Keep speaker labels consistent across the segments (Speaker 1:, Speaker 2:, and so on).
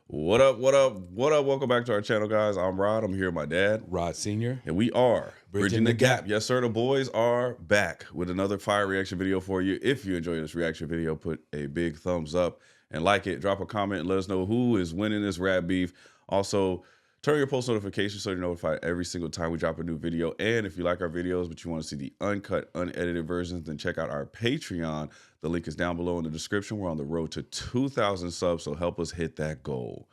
Speaker 1: What up, what up, what up? Welcome back to our channel, guys. I'm Rod. I'm here with my dad.
Speaker 2: Rod Sr.
Speaker 1: And we are
Speaker 2: Bridging the Gap.
Speaker 1: Yes, sir. The boys are back with another fire reaction video for you. If you enjoy this reaction video, put a big thumbs up and like it. Drop a comment and let us know who is winning this rap beef. Also, turn your post notifications so you're notified every single time we drop a new video. And if you like our videos, but you want to see the uncut, unedited versions, then check out our Patreon. The link is down below in the description. We're on the road to 2,000 subs, so help us hit that goal.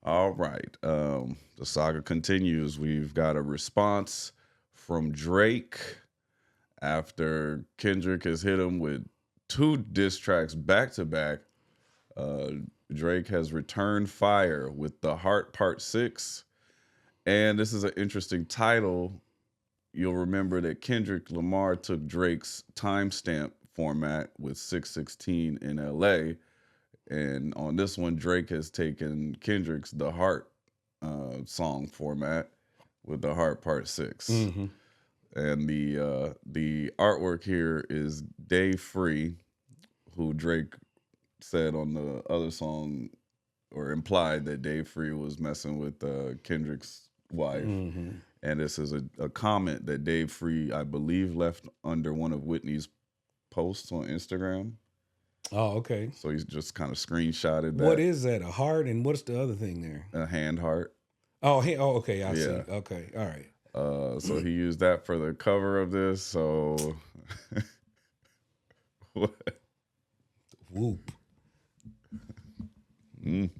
Speaker 1: All right. The saga continues. We've got a response from Drake after Kendrick has hit him with 2 diss tracks back to back. Drake has returned fire with The Heart Part 6. And this is an interesting title. You'll remember that Kendrick Lamar took Drake's timestamp format with 616 in LA. And on this one, Drake has taken Kendrick's The Heart song format with The Heart Part 6. Mm-hmm. And the artwork here is Dave Free, who Drake said on the other song, or implied that Dave Free was messing with Kendrick's wife. Mm-hmm. And this is a comment that Dave Free, I believe, left under one of Whitney's posts on Instagram.
Speaker 2: Oh, okay.
Speaker 1: So he's just kind of screenshotted that.
Speaker 2: What is that? A heart? And what's the other thing there?
Speaker 1: A hand heart.
Speaker 2: Oh, okay. I see. Okay. All right.
Speaker 1: So he used that for the cover of this. So what?
Speaker 2: Whoop. They'd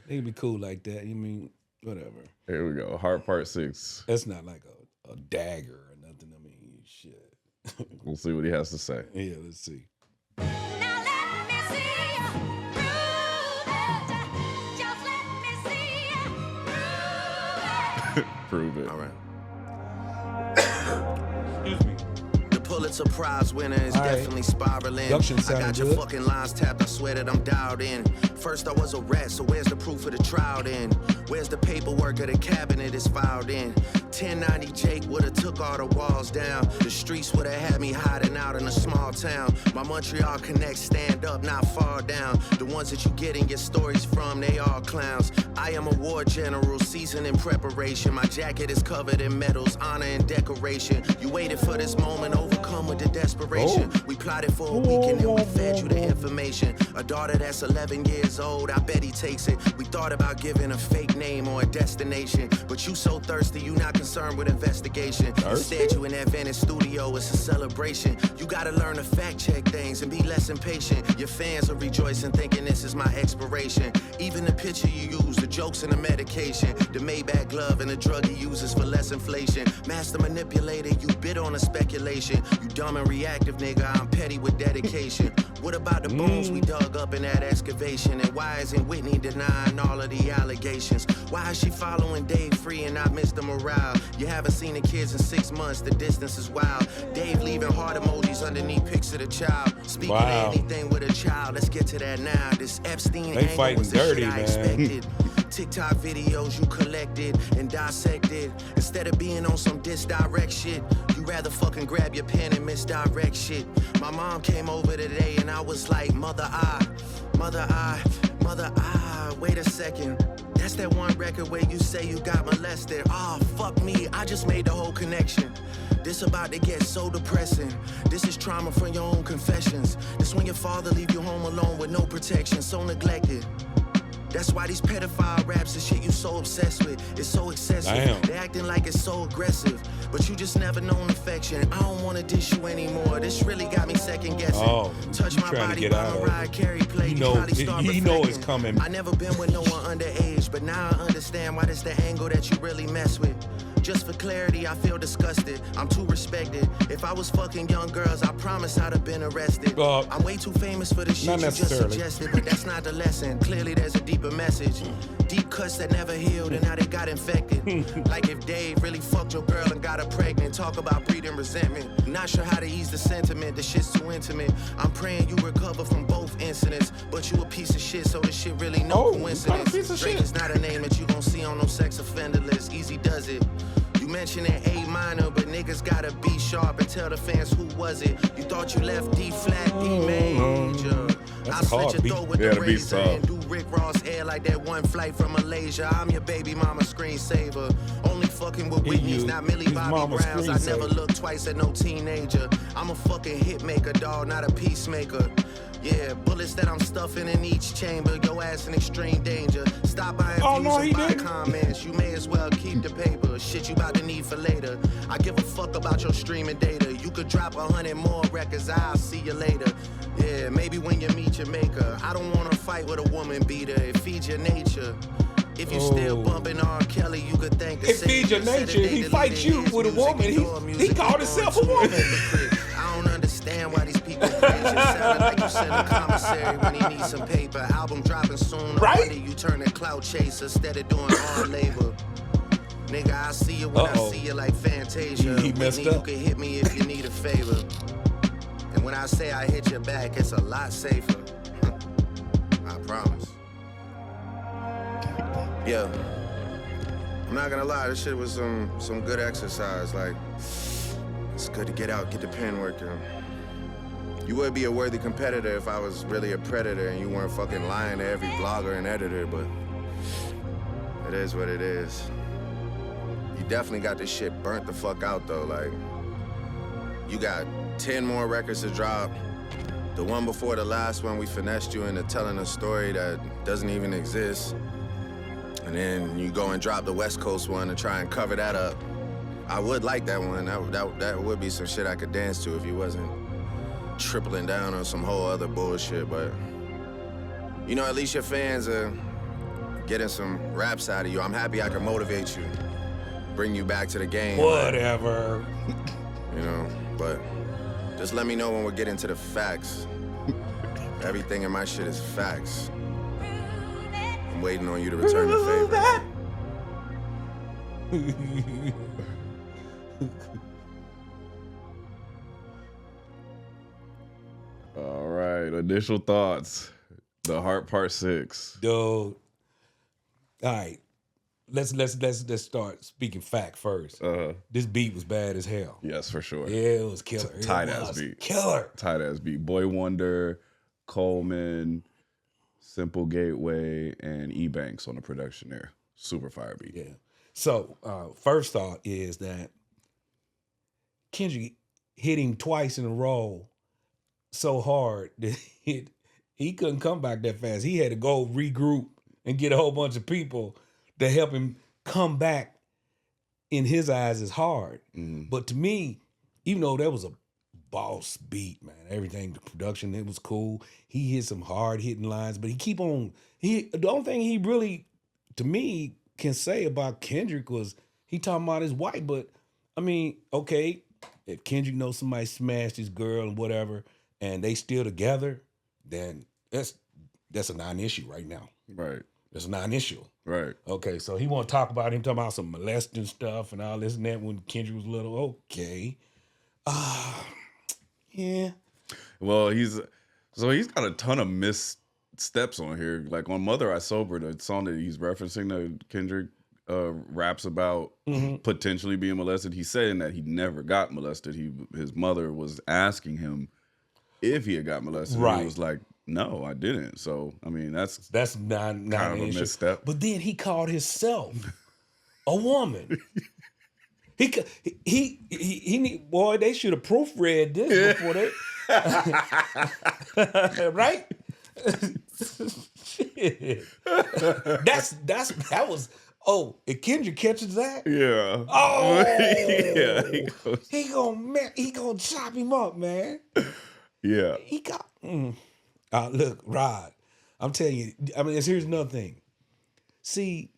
Speaker 2: be cool like that. You mean whatever.
Speaker 1: Here we go. Heart Part 6.
Speaker 2: That's not like a dagger or nothing. I mean, shit.
Speaker 1: We'll see what he has to say.
Speaker 2: Yeah, let's see.
Speaker 3: Now let me see you prove it. Just let me see you
Speaker 1: Prove it.
Speaker 4: All right. Excuse me. The Pulitzer Prize winner is definitely spiraling. I got your fucking lines tapped. I swear that I'm dialed in. First I was a rat, so where's the proof of the trial then? Where's the paperwork of the cabinet is filed in? 1090 Jake would've took all the walls down. The streets would've had me hiding out in a small town. My Montreal connects stand up, not fall down. The ones that you get and get stories from, they all clowns. I am a war general, seasoned in preparation. My jacket is covered in medals, honor and decoration. You waited for this moment, overcome with the desperation. We plotted for a week and then we fed you the information. A daughter that's 11 years old, I bet he takes it. We thought about giving a fake name or a destination, but you so thirsty, you not concerned with investigation. Instead, you in that Venice studio, it's a celebration. You gotta learn to fact check things and be less impatient. Your fans are rejoicing, thinking this is my expiration. Even the picture you use, the jokes and the medication, the Maybach glove and the drug he uses for less inflation. Master manipulator, you bid on a speculation. You dumb and reactive, nigga, I'm petty with dedication. What about the bones we dug up in that excavation? And why isn't Whitney denying all of the allegations? Why is she following Dave Free and not Mr. Morale? You haven't seen the kids in 6 months, the distance is wild. Dave leaving heart emojis underneath pics of the child. Speaking of anything with a child, let's get to that now. This Epstein
Speaker 2: they
Speaker 4: angle was the
Speaker 2: dirty,
Speaker 4: shit I expected. TikTok videos you collected and dissected. Instead of being on some disdirect shit, you rather fucking grab your pen and misdirect shit. My mom came over today and I was like, mother, wait a second. That's that one record where you say you got molested. Oh, fuck me, I just made the whole connection. This about to get so depressing. This is trauma from your own confessions. This when your father leave you home alone with no protection, so neglected. That's why these pedophile raps and shit you so obsessed with, it's so excessive.
Speaker 2: Damn.
Speaker 4: They acting like it's so aggressive, but you just never known affection. I don't wanna dish you anymore. This really got me second guessing.
Speaker 2: Oh,
Speaker 4: touch my body by Mariah Carey play.
Speaker 2: You know it's coming.
Speaker 4: I never been with no one underage, but now I understand why this the angle that you really mess with. Just for clarity, I feel disgusted. I'm too respected. If I was fucking young girls, I promise I'd have been arrested. I'm way too famous for the shit you just suggested, but that's not the lesson. Clearly there's a deeper message. Deep cuts that never healed and now they got infected. Like if Dave really fucked your girl and got her pregnant. Talk about breeding resentment. Not sure how to ease the sentiment. The shit's too intimate. I'm praying you recover from both incidents, but you a piece of shit, so this shit really no coincidence. Drake is not a name that you gon' see on no sex offender list. Easy does it. You mentioning A minor, but niggas gotta be sharp and tell the fans who was it. You thought you left D flat, D major. I slit your throat with the razor and do Rick Ross hair like that one flight from Malaysia. I'm your baby mama screensaver. Only fucking with Whitney's, not Millie Bobby Browns. I never look twice at no teenager. I'm a fucking hit maker, dog, not a peacemaker. Yeah, bullets that I'm stuffing in each chamber. Your ass in extreme danger. Stop buying views and buy comments. You may as well keep the paper. Shit you about to need for later. I give a fuck about your streaming data. You could drop 100 more records. I'll see you later. Yeah, maybe when you meet your maker. I don't wanna fight with a woman beater. It feeds your nature. If you still bumping R. Kelly, you could thank the
Speaker 2: It feeds your nature. If he fights you with a woman, he called himself a woman.
Speaker 4: I don't understand why these people praise you. Sounding like you send a commissary when he needs some paper. Album dropping soon.
Speaker 2: Right?
Speaker 4: You turn a clout chaser instead of doing hard labor. Nigga, I see you when I see you like Fantasia.
Speaker 2: He messed
Speaker 4: Whitney,
Speaker 2: up.
Speaker 4: you can hit me if you need a favor. And when I say I hit your back, it's a lot safer. I promise. Yeah. I'm not gonna lie, this shit was some good exercise. Like, it's good to get out, get the pen working. You would be a worthy competitor if I was really a predator and you weren't fucking lying to every blogger and editor, but it is what it is. You definitely got this shit burnt the fuck out though. Like, you got 10 more records to drop. The one before the last one, we finessed you into telling a story that doesn't even exist. And then you go and drop the West Coast one and try and cover that up. I would like that one. That would be some shit I could dance to if you wasn't tripling down on some whole other bullshit. But, you know, at least your fans are getting some raps out of you. I'm happy I can motivate you, bring you back to the game.
Speaker 2: Whatever.
Speaker 4: You know, but just let me know when we're getting to the facts. Everything in my shit is facts. I'm waiting on you to return the favor.
Speaker 1: All right, initial thoughts. The Heart Part 6.
Speaker 2: Dude. All right. Let's start speaking fact first. This beat was bad as hell.
Speaker 1: Yes, for sure.
Speaker 2: Yeah, it was killer.
Speaker 1: Tight ass beat.
Speaker 2: Killer.
Speaker 1: Tight ass beat. Boy Wonder, Coleman, Simple Gateway, and E-Banks on the production there. Super fire beat.
Speaker 2: Yeah. So, first thought is that Kendrick hit him twice in a row so hard that he couldn't come back that fast. He had to go regroup and get a whole bunch of people to help him come back. In his eyes, is hard.
Speaker 1: Mm-hmm.
Speaker 2: But to me, even though that was a boss beat, man, everything, the production, it was cool. He hit some hard hitting lines, but the only thing he really, to me, can say about Kendrick was he talking about his wife. But I mean, okay, if Kendrick knows somebody smashed his girl and whatever, and they still together, then that's a non-issue right now.
Speaker 1: Right.
Speaker 2: That's a non-issue.
Speaker 1: Right.
Speaker 2: Okay, so he want to talk about him talking about some molesting stuff and all this and that when Kendrick was little. Okay. Yeah.
Speaker 1: Well, he's got a ton of missteps on here. Like on Mother I Sober, the song that he's referencing that Kendrick raps about potentially being molested. He's saying that he never got molested. His mother was asking him if he had got molested.
Speaker 2: Right.
Speaker 1: And he was like, no, I didn't. So, I mean, that's
Speaker 2: not
Speaker 1: kind of a
Speaker 2: an issue.
Speaker 1: misstep.
Speaker 2: But then he called himself a woman. Boy, they should have proofread this before they right? Shit. That was if Kendrick catches that,
Speaker 1: Yeah.
Speaker 2: oh
Speaker 1: Yeah.
Speaker 2: he gonna chop him up, man.
Speaker 1: Yeah.
Speaker 2: He got look, Rod, I'm telling you, I mean, here's another thing. See,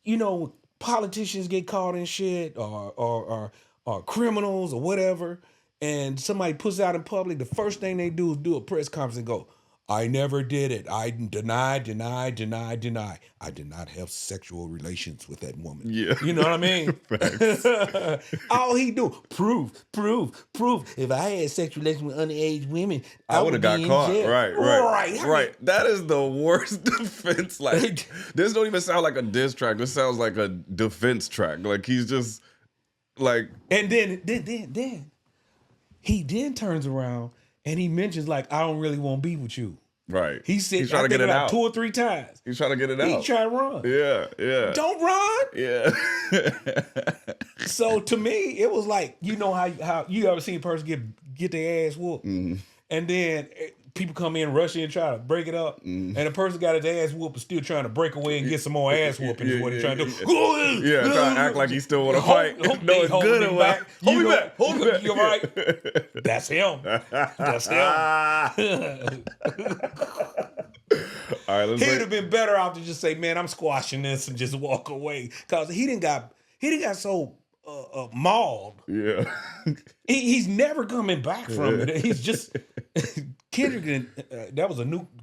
Speaker 2: you know, politicians get caught in shit or criminals or whatever, and somebody puts out in public, the first thing they do is do a press conference and go, I never did it. I deny. I did not have sexual relations with that woman.
Speaker 1: Yeah.
Speaker 2: You know what I mean? All he do, prove. If I had sexual relations with underage women,
Speaker 1: I would have got caught.
Speaker 2: Jail.
Speaker 1: Right. That is the worst defense. Like, this don't even sound like a diss track. This sounds like a defense track. Like, he's just like.
Speaker 2: And then he turns around and he mentions like, I don't really want to be with you.
Speaker 1: Right.
Speaker 2: He said,
Speaker 1: He's trying
Speaker 2: I
Speaker 1: to
Speaker 2: think
Speaker 1: get it
Speaker 2: about
Speaker 1: out.
Speaker 2: 2 or 3 times.
Speaker 1: He's trying to get it
Speaker 2: He
Speaker 1: out.
Speaker 2: trying to run.
Speaker 1: Yeah.
Speaker 2: Don't run.
Speaker 1: Yeah.
Speaker 2: So to me, it was like, you know how you ever seen a person get their ass whooped, and then people come in, rush in, and try to break it up, and the person got his ass whooped, but still trying to break away and get some more ass whooping. Is what he's trying to do.
Speaker 1: Yeah, trying to act like he still want to fight. No, it's good or what? Hold me back. Hold me back.
Speaker 2: You're right. That's him. That's him.
Speaker 1: All right,
Speaker 2: He would have been better off to just say, "Man, I'm squashing this," and just walk away, because he didn't got so mauled.
Speaker 1: Yeah.
Speaker 2: He's never coming back from it. He's just Kendrick.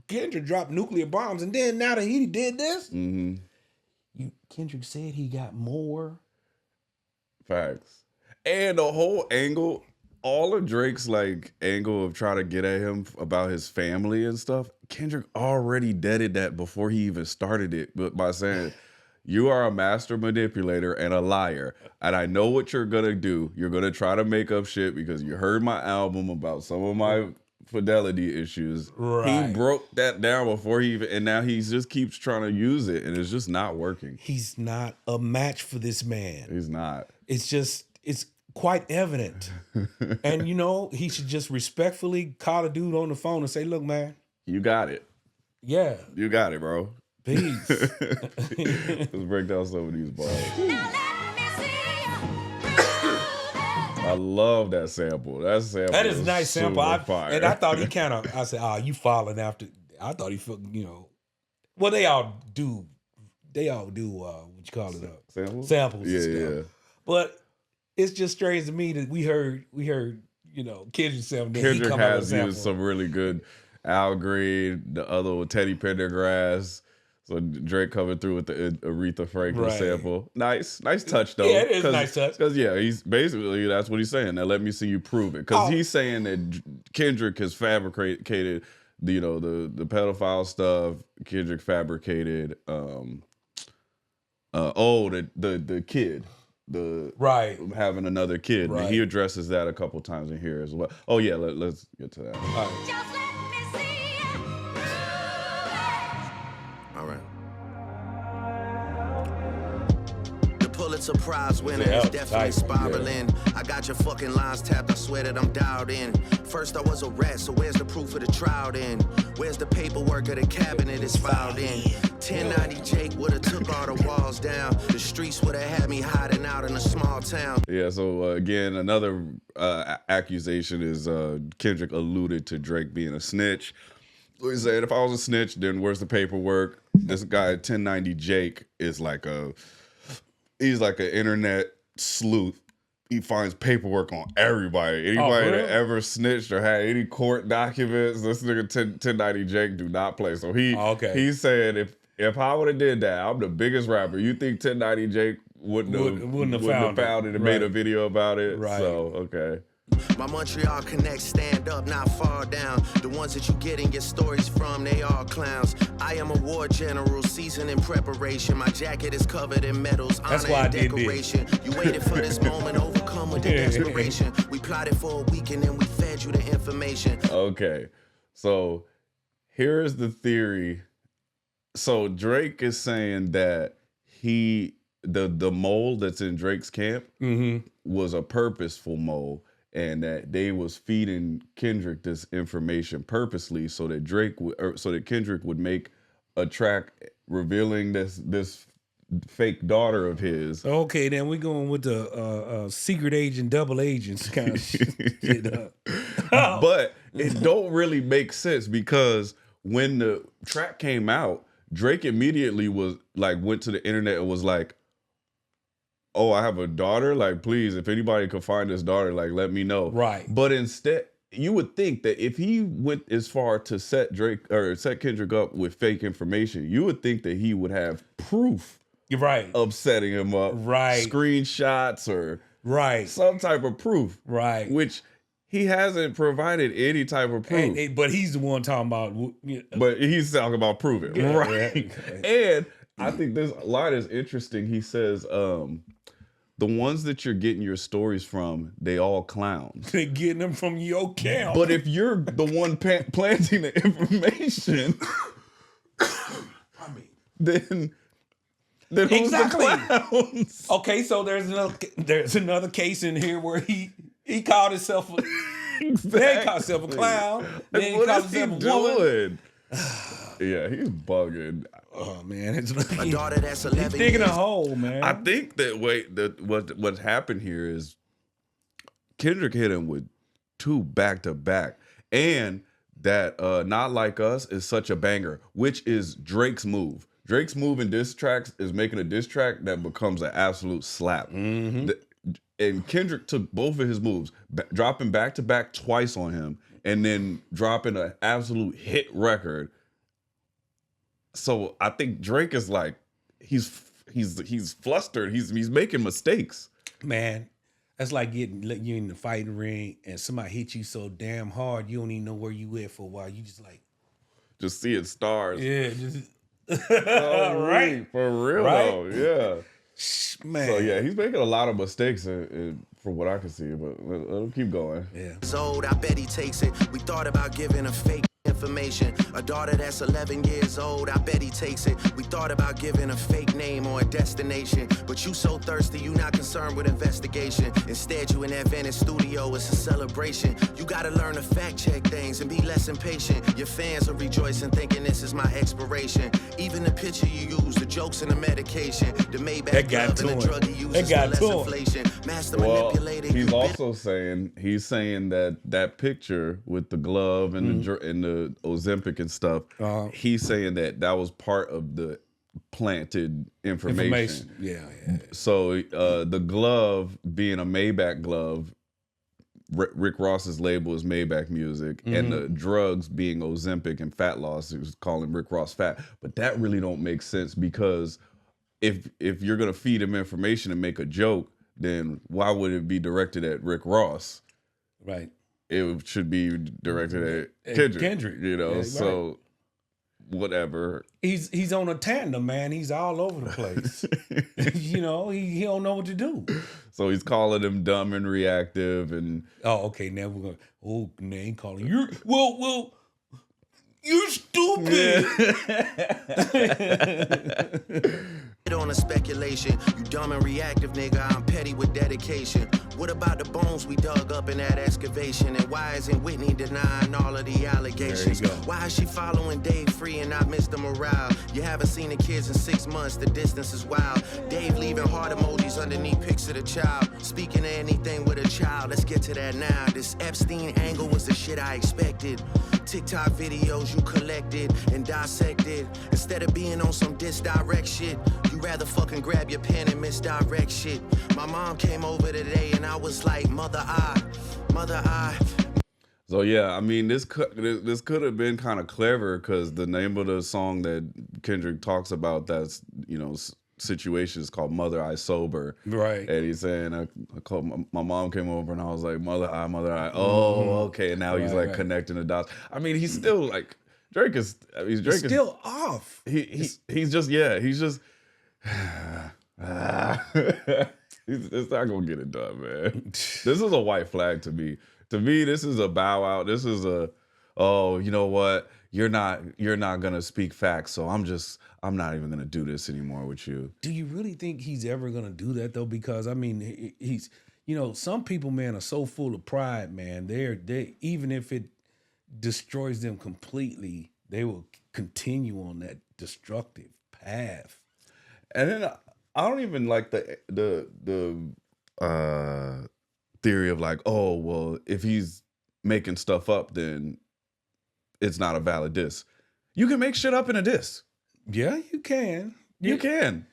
Speaker 2: Kendrick dropped nuclear bombs, and then now that he did this, Kendrick said he got more.
Speaker 1: Facts. And the whole angle, all of Drake's like angle of trying to get at him about his family and stuff, Kendrick already deaded that before he even started it, but by saying, you are a master manipulator and a liar, and I know what you're gonna do. You're gonna try to make up shit because you heard my album about some of my fidelity issues.
Speaker 2: Right.
Speaker 1: He broke that down before he even, and now he just keeps trying to use it, and it's just not working.
Speaker 2: He's not a match for this man.
Speaker 1: He's not.
Speaker 2: It's quite evident. And he should just respectfully call a dude on the phone and say, "Look, man,
Speaker 1: You got it.
Speaker 2: yeah,
Speaker 1: You got it, bro.
Speaker 2: peace."
Speaker 1: Let's break down some of these bars.
Speaker 3: Now let me see you prove it.
Speaker 1: I love that sample.
Speaker 2: That is a nice sample.
Speaker 1: super fire.
Speaker 2: And I thought he I said, you following after. I thought he felt, well, they all do, what you call it?
Speaker 1: Samples?
Speaker 2: Samples
Speaker 1: Yeah,
Speaker 2: and stuff.
Speaker 1: yeah.
Speaker 2: But it's just strange to me that we heard, Kendrick sample. Then he
Speaker 1: Kendrick
Speaker 2: come out with
Speaker 1: has
Speaker 2: a sample.
Speaker 1: used some really good Al Green, the other with Teddy Pendergrass. So Drake coming through with the Aretha Franklin
Speaker 2: Right.
Speaker 1: sample. Nice touch though.
Speaker 2: Yeah, it is a nice touch.
Speaker 1: Because he's basically, that's what he's saying. Now let me see you prove it. Because he's saying that Kendrick has fabricated, the pedophile stuff. Kendrick fabricated, the kid.
Speaker 2: Right.
Speaker 1: Having another kid.
Speaker 2: Right.
Speaker 1: And he addresses that a couple times in here as well. Oh yeah, let's get to that.
Speaker 2: All right.
Speaker 3: Just let me see you prove it.
Speaker 4: All right. The Pulitzer Prize winner
Speaker 2: Yeah,
Speaker 4: is definitely
Speaker 2: tight.
Speaker 4: spiraling. I got your fucking lines tapped, I swear that I'm dialed in. First I was a rat, so where's the proof of the trial then? Where's the paperwork of the cabinet is filed in? 1090 Jake would've took all the walls down. The streets would've had me hiding out in a small town.
Speaker 1: Yeah, so again, another accusation is Kendrick alluded to Drake being a snitch. He said, if I was a snitch, then where's the paperwork? This guy, 1090 Jake, is he's like an internet sleuth. He finds paperwork on everybody. Anybody
Speaker 2: really?
Speaker 1: that ever snitched or had any court documents, this nigga 1090 Jake do not play. So he's saying, if I would have did that, I'm the biggest rapper. You think 1090 Jake wouldn't have found it and made a video about it?
Speaker 2: Right.
Speaker 1: So, okay.
Speaker 4: My Montreal connects stand up, not far down. The ones that you get and get stories from, they all clowns. I am a war general, seasoned in preparation. My jacket is covered in medals,
Speaker 2: That's
Speaker 4: honor
Speaker 2: why
Speaker 4: and
Speaker 2: I did
Speaker 4: decoration. You waited for this moment, overcome with the desperation. We plotted for a week and then we fed you the information.
Speaker 1: Okay. So here's the theory. So Drake is saying that the mole that's in Drake's camp was a purposeful mole, and that they was feeding Kendrick this information purposely so that Kendrick would make a track revealing this fake daughter of his.
Speaker 2: Okay, then we're going with the secret agent, double agents kind of shit.
Speaker 1: But it don't really make sense, because when the track came out, Drake immediately went to the internet and was like, oh, I have a daughter. Like, please, if anybody could find this daughter, like, let me know.
Speaker 2: Right.
Speaker 1: But instead, you would think that if he went as far to set Kendrick up with fake information, you would think that he would have proof
Speaker 2: You're right.
Speaker 1: of setting him up.
Speaker 2: Right.
Speaker 1: Screenshots or
Speaker 2: Right.
Speaker 1: some type of proof.
Speaker 2: Right.
Speaker 1: Which he hasn't provided any type of proof.
Speaker 2: But he's the one talking about.
Speaker 1: But he's talking about proving.
Speaker 2: Yeah,
Speaker 1: right.
Speaker 2: yeah.
Speaker 1: And I think this line is interesting. He says, the ones that you're getting your stories from, they all clowns.
Speaker 2: They getting them from your camp.
Speaker 1: But if you're the one planting the information,
Speaker 2: I mean,
Speaker 1: then who's
Speaker 2: exactly.
Speaker 1: the clowns?
Speaker 2: Okay, so there's another case in here where he called himself a then he called himself a clown. Then he
Speaker 1: What
Speaker 2: called
Speaker 1: is he
Speaker 2: himself a woman.
Speaker 1: doing? Yeah, he's bugging.
Speaker 2: Oh man, it's
Speaker 4: A daughter that's 11
Speaker 2: he's digging
Speaker 4: years.
Speaker 2: a hole, man.
Speaker 1: I think that what happened here is Kendrick hit him with 2 back-to-back, and that Not Like Us is such a banger, which is Drake's move. Drake's move in diss tracks is making a diss track that becomes an absolute slap. And Kendrick took both of his moves, dropping back-to-back twice on him, and then dropping an absolute hit record. So I think Drake is like, he's flustered. He's making mistakes.
Speaker 2: Man, that's like getting you in the fighting ring and somebody hit you so damn hard you don't even know where you at for a while. You just like,
Speaker 1: Just seeing stars.
Speaker 2: yeah, just
Speaker 1: Oh,
Speaker 2: right,
Speaker 1: For real
Speaker 2: Right?
Speaker 1: though, yeah.
Speaker 2: man.
Speaker 1: So yeah, he's making a lot of mistakes from what I can see, but let him keep going.
Speaker 2: Yeah.
Speaker 4: Old, I bet he takes it. We thought about giving a fake information. A daughter that's 11 years old, I bet he takes it. We thought about giving a fake name or a destination, but you so thirsty, you not concerned with investigation. Instead, you in that Venice studio, it's a celebration. You gotta learn to fact check things and be less impatient. Your fans are rejoicing, thinking this is my expiration. Even the picture you use, the jokes and the medication, the Maybach
Speaker 2: That got
Speaker 4: glove and
Speaker 2: to
Speaker 4: the
Speaker 2: him.
Speaker 4: drug he uses
Speaker 2: That
Speaker 4: for
Speaker 2: got
Speaker 4: less
Speaker 2: to him.
Speaker 4: inflation. Master
Speaker 1: Well,
Speaker 4: manipulated.
Speaker 1: he's
Speaker 4: you
Speaker 1: also saying that picture with the glove and the Ozempic and stuff. He's saying that was part of the planted information.
Speaker 2: Yeah.
Speaker 1: So the glove being a Maybach glove, Rick Ross's label is Maybach Music, and the drugs being Ozempic and fat loss, he was calling Rick Ross fat. But that really don't make sense, because if you're gonna feed him information and make a joke, then why would it be directed at Rick Ross?
Speaker 2: Right.
Speaker 1: It should be directed at Kendrick.
Speaker 2: Kendrick.
Speaker 1: You know,
Speaker 2: Yeah,
Speaker 1: so whatever.
Speaker 2: He's on a tandem, man. He's all over the place. You know, he don't know what to do.
Speaker 1: So he's calling him dumb and reactive, and
Speaker 2: Oh, okay. Now we're going. Oh, name calling you. Well, you're stupid.
Speaker 4: on a speculation. You dumb and reactive, nigga. I'm petty with dedication. What about the bones we dug up in that excavation? And why isn't Whitney denying all of the allegations?
Speaker 2: There you go.
Speaker 4: Why is she following Dave free and not Mr. Morale? You haven't seen the kids in 6 months. The distance is wild. Dave leaving heart emojis underneath pics of the child. Speaking of anything with a child, let's get to that now. This Epstein angle was the shit I expected. TikTok videos you collected and dissected. Instead of being on some disdirect shit, you rather fucking grab your pen and misdirect shit. My mom came over today and I was like, mother, I.
Speaker 1: so yeah, I mean, this could have been kind of clever, because the name of the song that Kendrick talks about, that's, you know, situation is called Mother I Sober.
Speaker 2: Right.
Speaker 1: And he's saying, I called, my mom came over and I was like, Mother I. Oh, okay. And now he's like connecting the dots. I mean, he's still like, Drake is
Speaker 2: Still off.
Speaker 1: He's just it's not gonna get it done, man. This is a white flag to me. To me, this is a bow out. This is you know what? You're not gonna speak facts, so I'm not even gonna do this anymore with you.
Speaker 2: Do you really think he's ever gonna do that though? Because I mean, he's, you know, some people, man, are so full of pride, man. They even if it destroys them completely, they will continue on that destructive path.
Speaker 1: And then I don't even like the theory of like, oh well, if he's making stuff up, then it's not a valid diss. You can make shit up in a diss.
Speaker 2: Yeah, you can.
Speaker 1: You can.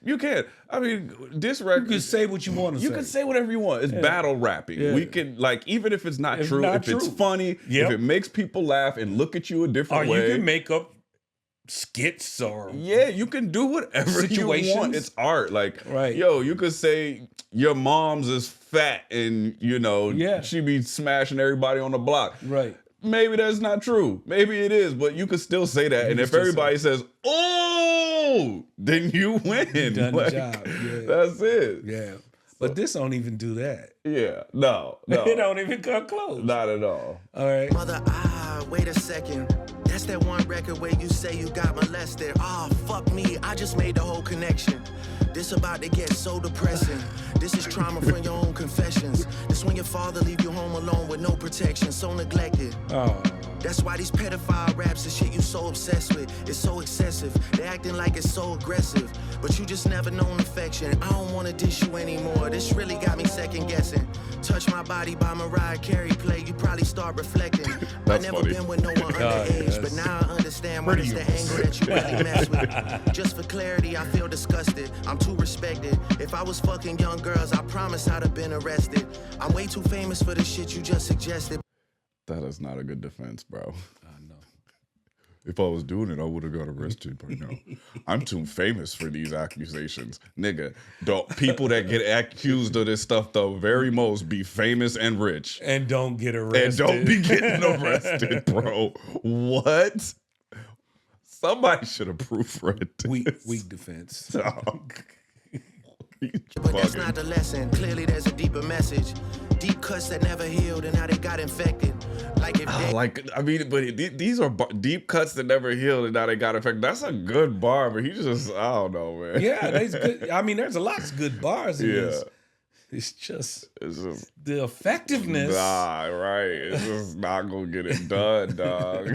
Speaker 1: I mean, diss record.
Speaker 2: You can say what you want to say.
Speaker 1: You can say whatever you want. It's battle rapping.
Speaker 2: Yeah.
Speaker 1: We can, like, even if it's not
Speaker 2: If
Speaker 1: true,
Speaker 2: not
Speaker 1: if it's
Speaker 2: true.
Speaker 1: funny,
Speaker 2: Yep.
Speaker 1: if it makes people laugh and look at you a
Speaker 2: Or
Speaker 1: different
Speaker 2: you
Speaker 1: way.
Speaker 2: can make up skits or
Speaker 1: Yeah, you can do whatever you want.
Speaker 2: Situations.
Speaker 1: It's art. Like,
Speaker 2: Right.
Speaker 1: yo, you could say your mom's is fat and, you know,
Speaker 2: Yeah.
Speaker 1: she be smashing everybody on the block.
Speaker 2: right.
Speaker 1: Maybe that's not true. Maybe it is, but you could still say that. And
Speaker 2: can
Speaker 1: if
Speaker 2: still
Speaker 1: everybody says, oh, then you win.
Speaker 2: done the
Speaker 1: Like,
Speaker 2: job. Yeah.
Speaker 1: That's it.
Speaker 2: Yeah. But this don't even do that.
Speaker 1: Yeah, no.
Speaker 2: It don't even come close.
Speaker 1: Not at all.
Speaker 2: All right.
Speaker 4: Mother, wait a second. That's that one record where you say you got molested. Fuck me, I just made the whole connection. This about to get so depressing. This is trauma from your own confessions. This when your father leave you home alone with no protection, so neglected.
Speaker 2: Oh.
Speaker 4: That's why these pedophile raps and shit you so obsessed with is so excessive. They acting like it's so aggressive, but you just never known affection. I don't wanna dish you anymore. This really got me second guessing. Touch My Body by Mariah Carey play, you probably start reflecting. I never
Speaker 1: funny.
Speaker 4: been with no one underage, but now I understand why it's the angle that you really mess with. Just for clarity, I feel disgusted. I'm too respected. If I was fucking young girls, I promise I'd have been arrested. I'm way too famous for the shit you just suggested.
Speaker 1: That is not a good defense, bro.
Speaker 2: I know.
Speaker 1: If I was doing it, I would have got arrested by now. I'm too famous for these accusations. Nigga, people that get accused of this stuff, the very most, be famous and rich.
Speaker 2: And don't get arrested.
Speaker 1: And don't be getting arrested, bro. What? Somebody should have proofread this.
Speaker 2: Weak defense.
Speaker 1: Dog.
Speaker 4: But that's not the lesson. Clearly there's a deeper message. Deep cuts that never healed and now they got infected. Like if they
Speaker 1: these are deep cuts that never healed and now they got infected. That's a good bar, but he just, I don't know, man.
Speaker 2: Yeah, that's good. I mean, there's a lot of good bars in this. It's just the effectiveness.
Speaker 1: Nah, right. It's just not gonna get it done, dog.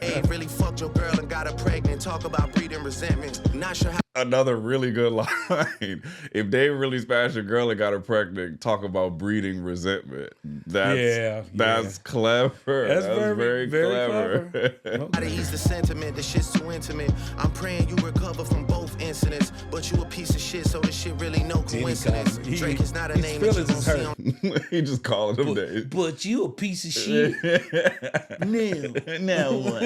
Speaker 4: ain't really fucked your girl and got her pregnant. Talk about breeding resentment. Not sure how.
Speaker 1: Another really good line. If they really smashed a girl and got her pregnant, talk about breeding resentment. That's clever.
Speaker 2: That's
Speaker 1: very clever.
Speaker 4: How to ease the sentiment, the shit's too intimate. I'm praying you recover from both incidents, but you a piece of shit, so this shit really no coincidence. Drake is not a name that you gon' see on.
Speaker 1: He just calling him names.
Speaker 2: But you a piece of shit.
Speaker 1: Now what?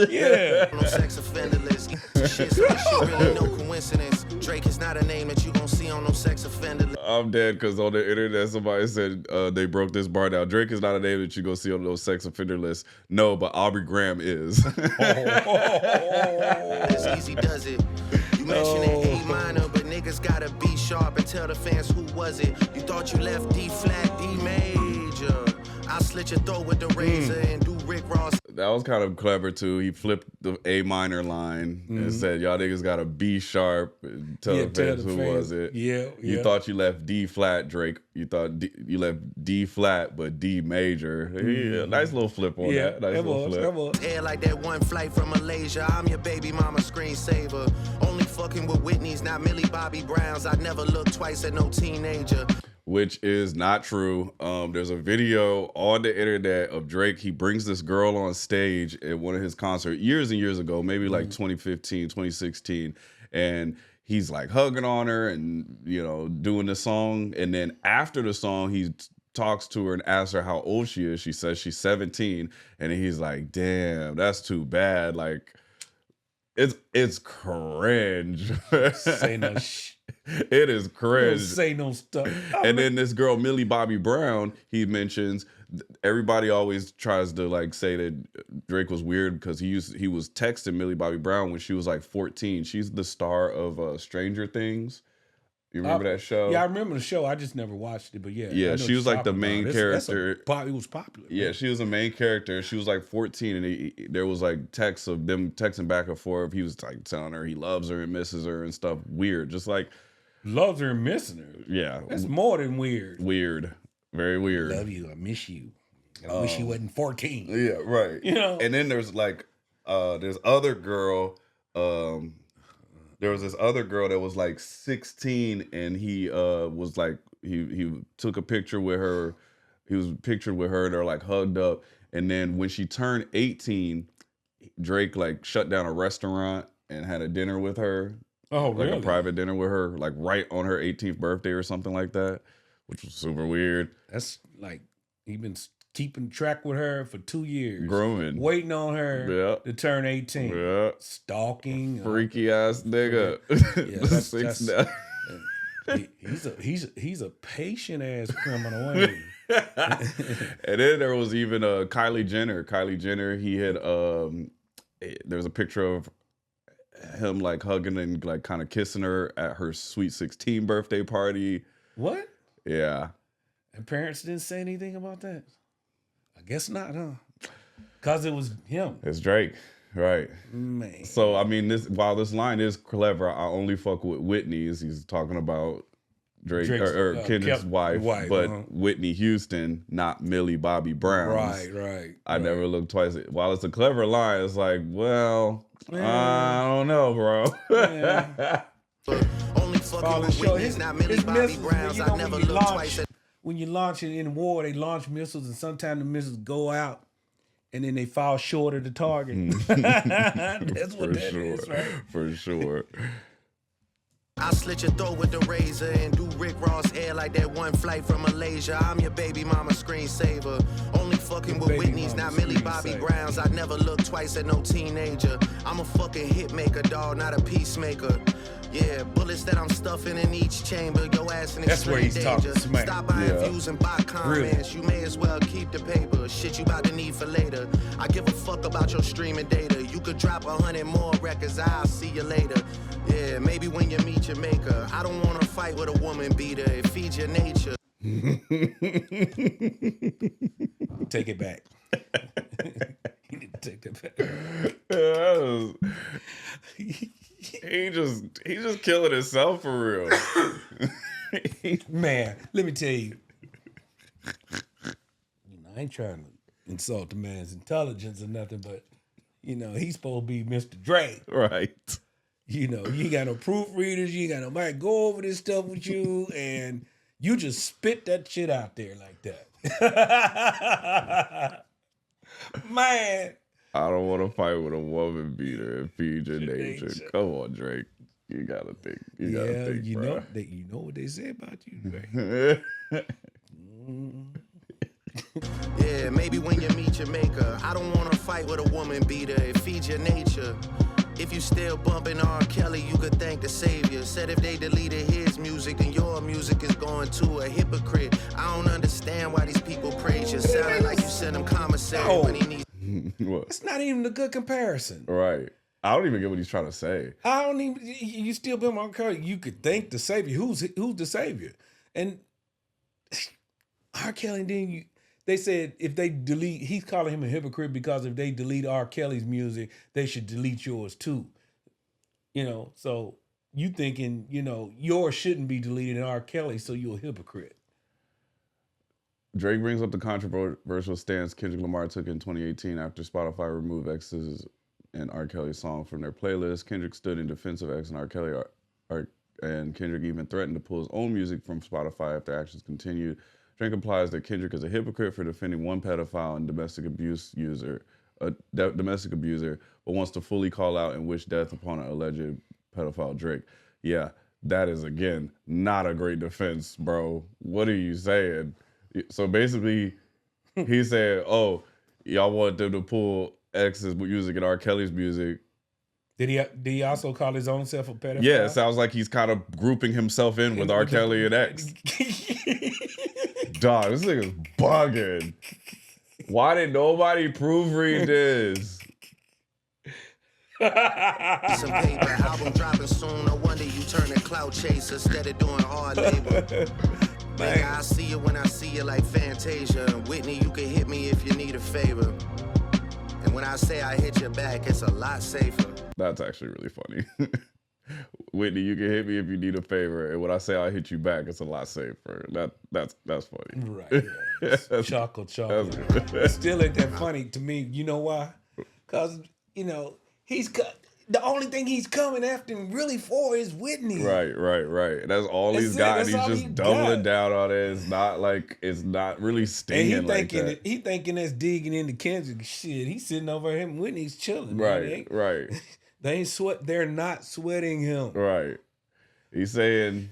Speaker 2: Yeah.
Speaker 4: No sex offender list. Shit, so this shit really no coincidence. Drake is not a name that you gon' see on no sex offender list.
Speaker 1: I'm dead because on the internet somebody said they broke this bar down. Drake is not a name that you go see on those sex offender lists. No, but Aubrey Graham is.
Speaker 4: This easy does it. You mentioned an A minor, but niggas gotta be sharp and tell the fans who was it. You thought you left D flat, D major. I'll slit your throat with the razor and do Rick Ross.
Speaker 1: That was kind of clever too. He flipped the A minor line and said, "Y'all niggas got a B sharp." Tell the fans who was it.
Speaker 2: Yeah,
Speaker 1: You thought you left D flat, Drake. You thought you left D flat, but D major. Yeah, nice little flip on that. Nice little flip.
Speaker 4: Air like that one flight from Malaysia. I'm your baby mama screensaver. Only fucking with Whitney's, not Millie Bobby Browns. I'd never look twice at no teenager.
Speaker 1: Which is not true. There's a video on the internet of Drake. He brings this girl on stage at one of his concerts years and years ago, maybe like 2015, 2016. And he's like hugging on her and, you know, doing the song. And then after the song, he talks to her and asks her how old she is. She says she's 17. And he's like, damn, that's too bad. Like, it's cringe.
Speaker 2: Say no shit.
Speaker 1: It is cringe.
Speaker 2: Don't say no stuff.
Speaker 1: And then this girl, Millie Bobby Brown, he mentions, everybody always tries to like say that Drake was weird because he was texting Millie Bobby Brown when she was like 14. She's the star of Stranger Things. You remember that show?
Speaker 2: Yeah, I remember the show. I just never watched it, but yeah.
Speaker 1: Yeah, she was like the main character.
Speaker 2: It was popular.
Speaker 1: Yeah, she was a main character. She was like 14, and there was like texts of them texting back and forth. He was like telling her he loves her and misses her and stuff. Weird, just like
Speaker 2: loves her and missing her.
Speaker 1: Yeah,
Speaker 2: that's more than weird.
Speaker 1: Weird, very weird.
Speaker 2: Love you, I miss you. I wish you wasn't 14.
Speaker 1: Yeah, right.
Speaker 2: You know.
Speaker 1: And then there's like, there's other girl. There was this other girl that was like 16, and he was like he took a picture with her. He was pictured with her. They're like hugged up, and then when she turned 18, Drake like shut down a restaurant and had a dinner with her.
Speaker 2: Oh,
Speaker 1: like
Speaker 2: really?
Speaker 1: a private dinner with her, like right on her 18th birthday or something like that, which was super weird.
Speaker 2: That's like he been keeping track with her for 2 years.
Speaker 1: Grooming.
Speaker 2: Waiting on her to turn 18.
Speaker 1: Yeah.
Speaker 2: Stalking.
Speaker 1: Freaky ass nigga.
Speaker 2: Yeah, he's a patient ass criminal, ain't he?
Speaker 1: And then there was even Kylie Jenner. Kylie Jenner, he had there was a picture of him like hugging and like kind of kissing her at her sweet 16 birthday party.
Speaker 2: What?
Speaker 1: Yeah.
Speaker 2: And parents didn't say anything about that? I guess not, huh? Because it was him.
Speaker 1: It's Drake. Right.
Speaker 2: Man.
Speaker 1: So, I mean, while this line is clever, I only fuck with Whitney's. He's talking about Drake or Kendrick's wife, but Whitney Houston, not Millie Bobby Brown.
Speaker 2: Right.
Speaker 1: I never looked twice. While it's a clever line, it's like, well, I don't know, bro.
Speaker 2: Yeah.
Speaker 4: Only fucking with Whitney's, not Millie Bobby Browns. I never looked twice.
Speaker 2: When you launch it in war, they launch missiles, and sometimes the missiles go out, and then they fall short of the target. That's what that is, right?
Speaker 1: For sure.
Speaker 4: I'll slit your throat with the razor and do Rick Ross hair like that one flight from Malaysia. I'm your baby mama screensaver. Only fucking with Whitney's, not Millie Bobby Browns. I never look twice at no teenager. I'm a fucking hit maker, dawg, not a peacemaker. Yeah, bullets that I'm stuffing in each chamber. Your ass in extreme danger. Stop buying views and buy comments. You may as well keep the paper. Shit you about to need for later. I give a fuck about your streaming data. You could drop 100 more records. I'll see you later. Yeah, maybe when you meet your maker. I don't want to fight with a woman beater. It feeds your nature.
Speaker 2: Take it back. You need to take that back.
Speaker 1: He just killing himself for real.
Speaker 2: Man, let me tell you. I ain't trying to insult the man's intelligence or nothing, but he's supposed to be Mr. Drake.
Speaker 1: Right.
Speaker 2: You ain't got no proofreaders, you ain't got nobody go over this stuff with you, and you just spit that shit out there like that. Man.
Speaker 1: I don't want to fight with a woman beater and feed your nature. Come on, Drake. You gotta think. You gotta think,
Speaker 2: you
Speaker 1: bro.
Speaker 2: know what they say about you, Drake.
Speaker 4: Yeah, maybe when you meet your maker. I don't want to fight with a woman beater. It feeds your nature. If you still bumping R. Kelly, you could thank the savior. Said if they deleted his music, then your music is going to a hypocrite. I don't understand why these people praise you. Sounding like you send him commissary when he needs.
Speaker 2: It's not even a good comparison.
Speaker 1: Right. I don't even get what he's trying to say.
Speaker 2: I don't even. You still been on Kelly. You could thank the savior. Who's the savior? And R. Kelly. Then they said if they delete, he's calling him a hypocrite because if they delete R. Kelly's music, they should delete yours too. So you thinking yours shouldn't be deleted in R. Kelly, so you're a hypocrite.
Speaker 1: Drake brings up the controversial stance Kendrick Lamar took in 2018 after Spotify removed X's and R. Kelly's song from their playlist. Kendrick stood in defense of X and R. Kelly, and Kendrick even threatened to pull his own music from Spotify if their actions continued. Drake implies that Kendrick is a hypocrite for defending one pedophile and domestic abuser, but wants to fully call out and wish death upon an alleged pedophile Drake. Yeah, that is, again, not a great defense, bro. What are you saying? So basically, he said, oh, y'all want them to pull X's music and R. Kelly's music.
Speaker 2: Did he also call his own self a pedophile?
Speaker 1: Yeah, it sounds like he's kind of grouping himself in with R. Kelly and X. Dog, this nigga's bugging. Why did nobody proofread this?
Speaker 4: Some paper, album dropping soon. No wonder you turn a clout chaser instead of doing hard labor. Man, I see you when I see you like Fantasia. Whitney, you can hit me if you need a favor. And when I say I hit your back, it's a lot safer.
Speaker 1: That's actually really funny. Whitney, you can hit me if you need a favor. And when I say I hit you back, it's a lot safer. That's funny.
Speaker 2: Right. Yeah. Chuckle. Still ain't that funny to me. You know why? Because, the only thing he's coming after him really for is Whitney.
Speaker 1: Right. That's all he's got. And he's just doubling down on it. It's not really stinging. And
Speaker 2: he thinking that's digging into Kendrick shit. He's sitting over him. Whitney's chilling.
Speaker 1: Right.
Speaker 2: They're not sweating him.
Speaker 1: Right. He's saying,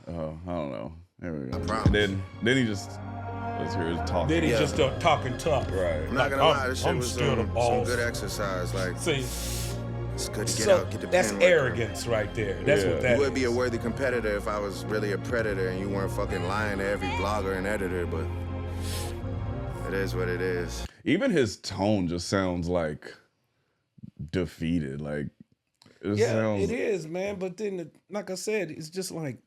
Speaker 1: I don't know. There we go. And then he just, let's hear his talking.
Speaker 2: Then he just start talking tough.
Speaker 1: Right.
Speaker 4: I'm not gonna lie, this shit was some good exercise. Like,
Speaker 2: see,
Speaker 4: it's good to get the
Speaker 2: that's
Speaker 4: pen
Speaker 2: arrogance right there. That's what that is.
Speaker 4: You would be a worthy competitor if I was really a predator and you weren't fucking lying to every blogger and editor, but it is what it is.
Speaker 1: Even his tone just sounds like defeated. Like, It
Speaker 2: Yeah,
Speaker 1: sounds...
Speaker 2: it is, man. But then, like I said, it's just like,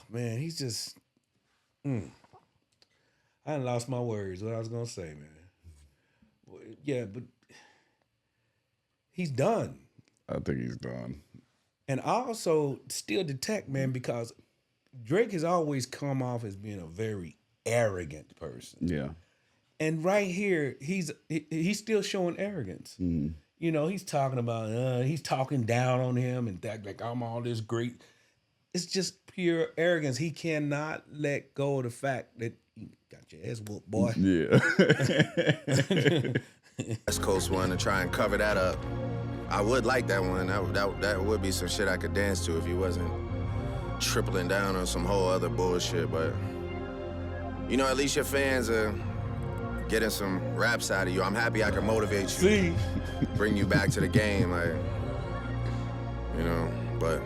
Speaker 2: man, he's just. I done lost my words. What I was gonna say, man. Yeah, but he's done.
Speaker 1: I think he's done.
Speaker 2: And I also still detect, man, because Drake has always come off as being a very arrogant person.
Speaker 1: Yeah.
Speaker 2: And right here, he's still showing arrogance. You know, he's talking about, he's talking down on him and that, like, I'm all this great. It's just pure arrogance. He cannot let go of the fact that you got your ass whooped, boy.
Speaker 1: Yeah.
Speaker 4: West Coast one to try and cover that up. I would like that one. That would be some shit I could dance to if he wasn't tripling down on some whole other bullshit. But, you know, at least your fans are getting some raps out of you. I'm happy I can motivate you.
Speaker 2: See?
Speaker 4: Bring you back to the game, like, you know. But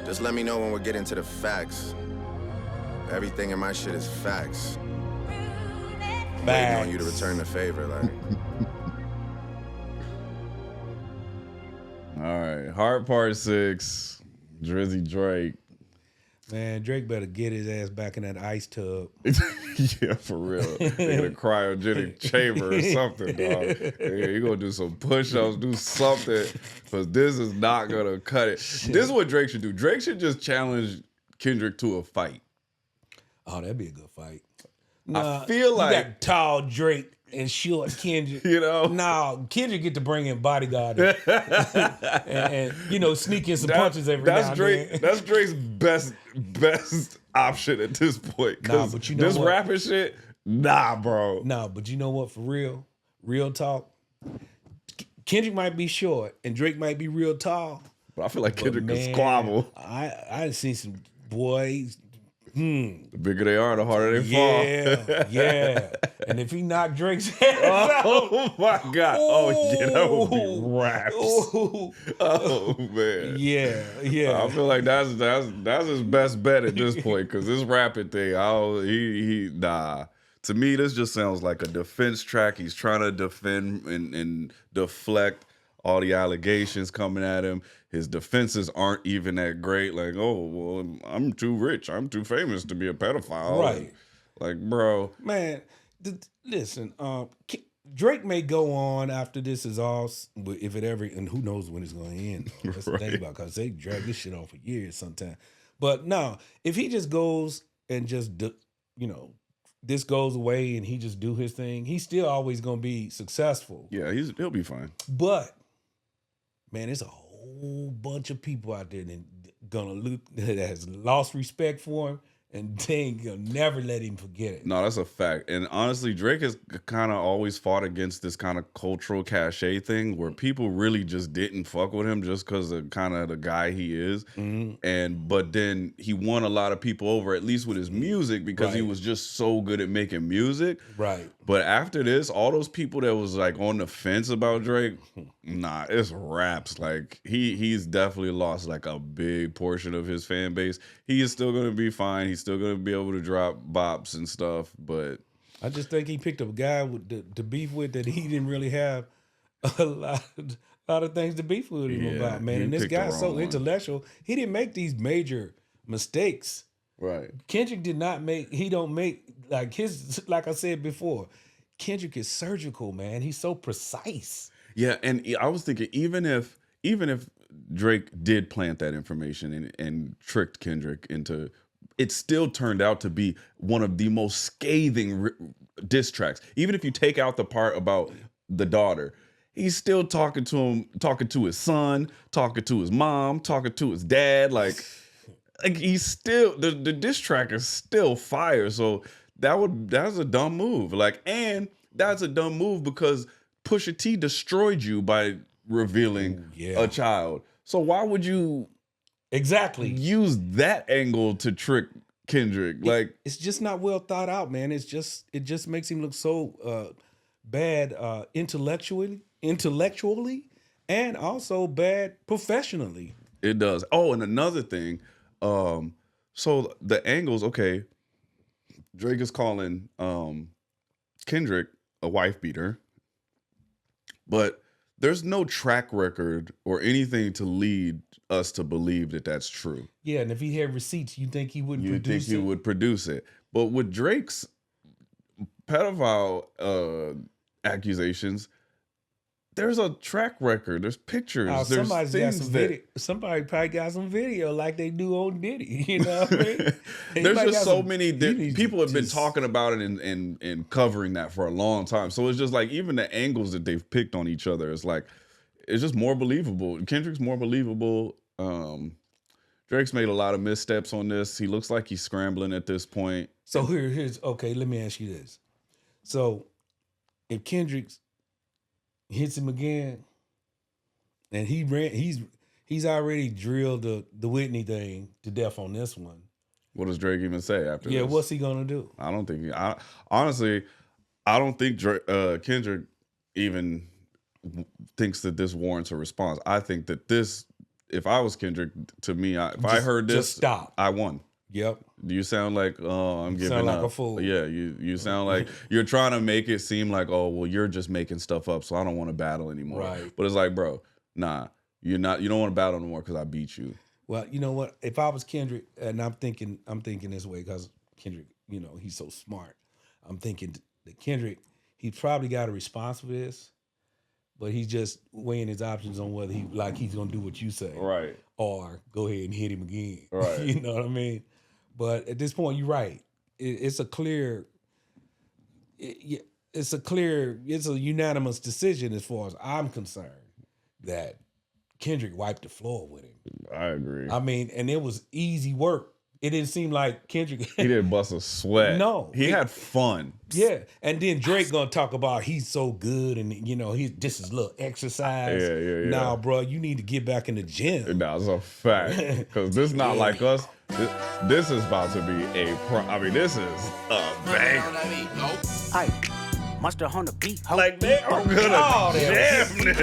Speaker 4: just let me know when we're getting to the facts. Everything in my shit is facts. Waiting on you to return the favor, like.
Speaker 1: All right, Heart Part 6, Drizzy Drake.
Speaker 2: Man, Drake better get his ass back in that ice tub.
Speaker 1: Yeah, for real. In a cryogenic chamber or something, dog. Yeah, you gonna do some push-ups, do something, because this is not gonna cut it.
Speaker 2: Shit.
Speaker 1: This is what Drake should do. Drake should just challenge Kendrick to a fight.
Speaker 2: Oh, that'd be a good fight.
Speaker 1: I feel like
Speaker 2: you got tall Drake and short Kendrick.
Speaker 1: You know?
Speaker 2: No, Kendrick get to bring in bodyguard and you know, sneak in some punches every now and then.
Speaker 1: That's Drake's best option at this point.
Speaker 2: Nah, but you know
Speaker 1: this
Speaker 2: what?
Speaker 1: rapping shit, nah, bro.
Speaker 2: No, but you know what? For real talk, Kendrick might be short and Drake might be real tall.
Speaker 1: But I feel like Kendrick
Speaker 2: Man,
Speaker 1: can squabble.
Speaker 2: I seen some boys.
Speaker 1: The bigger they are, the harder they fall.
Speaker 2: Yeah. And if he knocked Drake's ass out,
Speaker 1: Oh my God. Oh yeah, that would be raps.
Speaker 2: ooh.
Speaker 1: Oh man.
Speaker 2: Yeah.
Speaker 1: I feel like that's his best bet at this point, because this rapping thing, nah. To me, this just sounds like a defense track. He's trying to defend and deflect all the allegations coming at him. His defenses aren't even that great. Like, oh, well, I'm too rich. I'm too famous to be a pedophile.
Speaker 2: Right.
Speaker 1: Like, bro.
Speaker 2: Man, listen, Drake may go on after this is all, if it ever, and who knows when it's going to end. That's the thing about, because they drag this shit on for years sometimes. But no, if he just goes and just, this goes away and he just do his thing, he's still always going to be successful.
Speaker 1: Yeah, he'll be fine.
Speaker 2: But, man, there's a whole bunch of people out there that has lost respect for him, and they ain't gonna never let him forget it.
Speaker 1: No, that's a fact. And honestly, Drake has kind of always fought against this kind of cultural cachet thing where people really just didn't fuck with him just because of kind of the guy he is. But then he won a lot of people over, at least with his music, because he was just so good at making music.
Speaker 2: Right.
Speaker 1: But after this, all those people that was like on the fence about Drake, nah, it's raps. Like he's definitely lost like a big portion of his fan base. He is still gonna be fine. He's still gonna be able to drop bops and stuff. But
Speaker 2: I just think he picked up a guy to beef with that he didn't really have a lot of things to beef with him about, man. And this guy's so intellectual. He didn't make these major mistakes.
Speaker 1: Right.
Speaker 2: Kendrick don't make like I said before, Kendrick is surgical, man. He's so precise.
Speaker 1: Yeah, and I was thinking even if Drake did plant that information and tricked Kendrick into, it still turned out to be one of the most scathing diss tracks. Even if you take out the part about the daughter, he's still talking to him, talking to his son, talking to his mom, talking to his dad, like he's still the diss track is still fire. So that's a dumb move. And that's a dumb move because Pusha T destroyed you by revealing a child. So why would you use that angle to trick Kendrick?
Speaker 2: It's just not well thought out, man. It just makes him look so bad intellectually, and also bad professionally.
Speaker 1: It does. Oh, and another thing. So the angles, okay, Drake is calling Kendrick a wife beater, but there's no track record or anything to lead us to believe that that's true.
Speaker 2: Yeah, and if he had receipts, you think he wouldn't
Speaker 1: You
Speaker 2: produce
Speaker 1: think he
Speaker 2: it?
Speaker 1: would produce it. But with Drake's pedophile accusations, there's a track record. There's pictures.
Speaker 2: Oh,
Speaker 1: there's
Speaker 2: somebody's got
Speaker 1: things
Speaker 2: some
Speaker 1: that
Speaker 2: video. Somebody probably got some video like they do on Diddy. You know what I mean?
Speaker 1: there's
Speaker 2: Anybody
Speaker 1: just
Speaker 2: got
Speaker 1: so
Speaker 2: some-
Speaker 1: many
Speaker 2: you need to
Speaker 1: people have been
Speaker 2: just-
Speaker 1: talking about it and covering that for a long time. So it's just like even the angles that they've picked on each other, it's like it's just more believable. Kendrick's more believable. Drake's made a lot of missteps on this. He looks like he's scrambling at this point.
Speaker 2: So here's okay. Let me ask you this. So if Kendrick hits him again, and he's already drilled the Whitney thing to death on this one.
Speaker 1: What does Drake even say after this?
Speaker 2: Yeah, what's he gonna do?
Speaker 1: I don't think. Honestly, I don't think Kendrick even thinks that this warrants a response. I think that this, if I was Kendrick, to me, if I heard this,
Speaker 2: just stop.
Speaker 1: I won.
Speaker 2: Yep.
Speaker 1: Do you sound like, oh, I'm giving
Speaker 2: Sound like
Speaker 1: up?
Speaker 2: a fool.
Speaker 1: Yeah, you sound like you're trying to make it seem like, oh, well, you're just making stuff up, so I don't want to battle anymore.
Speaker 2: Right.
Speaker 1: But it's like, bro, nah, you don't want to battle anymore because I beat you.
Speaker 2: Well, you know what? If I was Kendrick, and I'm thinking this way because Kendrick, he's so smart. I'm thinking that Kendrick, he probably got a response for this, but he's just weighing his options on whether he's gonna do what you say,
Speaker 1: Right.
Speaker 2: or go ahead and hit him again.
Speaker 1: Right.
Speaker 2: You know what I mean? But at this point, you're right. It's a unanimous decision as far as I'm concerned that Kendrick wiped the floor with him.
Speaker 1: I agree.
Speaker 2: I mean, and it was easy work. It didn't seem like Kendrick.
Speaker 1: He didn't bust a sweat.
Speaker 2: No.
Speaker 1: He had fun.
Speaker 2: Yeah, and then Drake gonna talk about he's so good, and this is a little exercise.
Speaker 1: Yeah.
Speaker 2: Nah, bro, you need to get back in the gym.
Speaker 1: That's a fact. Because this is not like us. This is about to be this is a banger.
Speaker 5: Hey, mustard on the beat. Ho.
Speaker 1: Like, they are gonna jam this.
Speaker 5: Man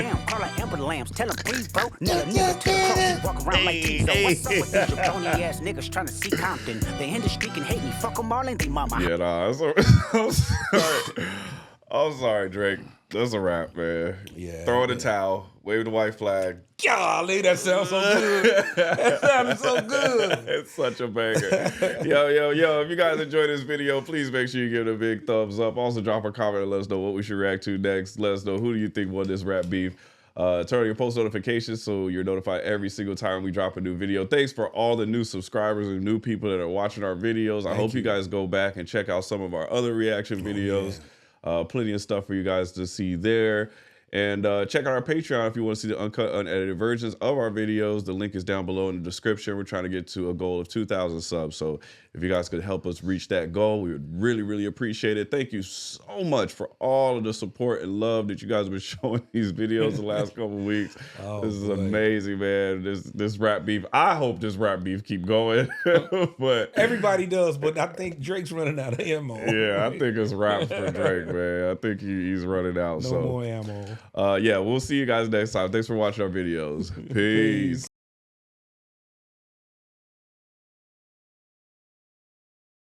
Speaker 5: down, call her Amber Lambs. Tell her breathe, bro. Nigga to the cross. Walk around like Tizo. What's up with these jabroni ass niggas trying to see Compton? They in the street and hate me. Fuck them all and they mama.
Speaker 1: Yeah, nah, I'm sorry. I'm sorry, Drake. That's a wrap, man.
Speaker 2: Yeah,
Speaker 1: Throw in the
Speaker 2: man.
Speaker 1: towel, wave the white flag.
Speaker 2: Golly, that sounds so good. That sounded so good.
Speaker 1: It's such a banger. Yo, if you guys enjoyed this video, please make sure you give it a big thumbs up. Also, drop a comment and let us know what we should react to next. Let us know who do you think won this rap beef. Turn on your post notifications so you're notified every single time we drop a new video. Thanks for all the new subscribers and new people that are watching our videos. I hope you guys go back and check out some of our other reaction videos. Plenty of stuff for you guys to see there. And check out our Patreon if you want to see the uncut, unedited versions of our videos. The link is down below in the description. We're trying to get to a goal of 2,000 subs. So if you guys could help us reach that goal, we would really, really appreciate it. Thank you so much for all of the support and love that you guys have been showing these videos the last couple of weeks. This is amazing, man. This rap beef. I hope this rap beef keep going. But
Speaker 2: Everybody does, but I think Drake's running out of ammo.
Speaker 1: yeah, I think it's rap for Drake, man. I think he's running out.
Speaker 2: No more ammo.
Speaker 1: Yeah, we'll see you guys next time. Thanks for watching our videos. Peace.